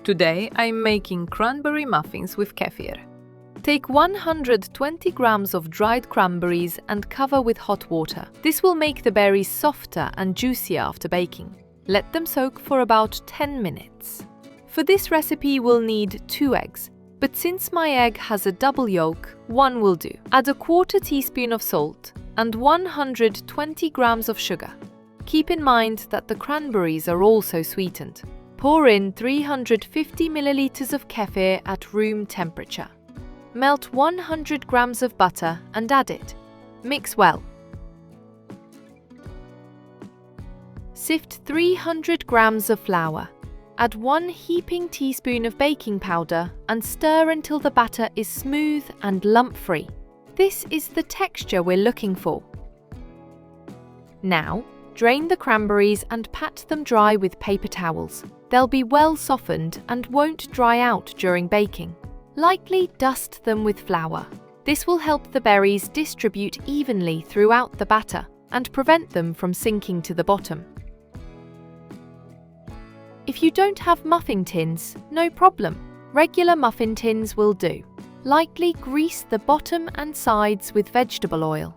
Today I'm making cranberry muffins with kefir. Take 120 grams of dried cranberries and cover with hot water. This will make the berries softer and juicier after baking. Let them soak for about 10 minutes. For this recipe we'll need 2 eggs, but since my egg has a double yolk, 1 will do. Add a quarter teaspoon of salt and 120 grams of sugar. Keep in mind that the cranberries are also sweetened. Pour in 350 milliliters of kefir at room temperature. Melt 100 grams of butter and add it. Mix well. Sift 300 grams of flour. Add 1 heaping teaspoon of baking powder and stir until the batter is smooth and lump-free. This is the texture we're looking for. Now, drain the cranberries and pat them dry with paper towels. They'll be well softened and won't dry out during baking. Lightly dust them with flour. This will help the berries distribute evenly throughout the batter and prevent them from sinking to the bottom. If you don't have muffin tins, no problem. Regular muffin tins will do. Lightly grease the bottom and sides with vegetable oil.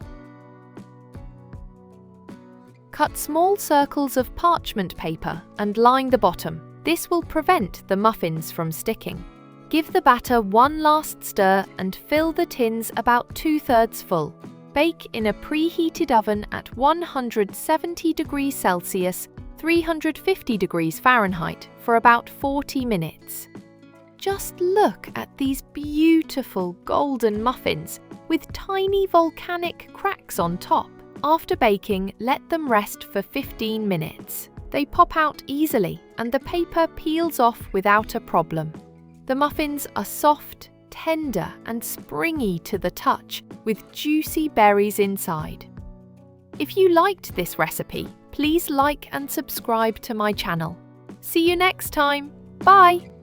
Cut small circles of parchment paper and line the bottom. This will prevent the muffins from sticking. Give the batter one last stir and fill the tins about 2/3 full. Bake in a preheated oven at 170 degrees Celsius, 350 degrees Fahrenheit for about 40 minutes. Just look at these beautiful golden muffins with tiny volcanic cracks on top. After baking, let them rest for 15 minutes. They pop out easily and the paper peels off without a problem. The muffins are soft, tender and springy to the touch with juicy berries inside. If you liked this recipe, please like and subscribe to my channel. See you next time. Bye!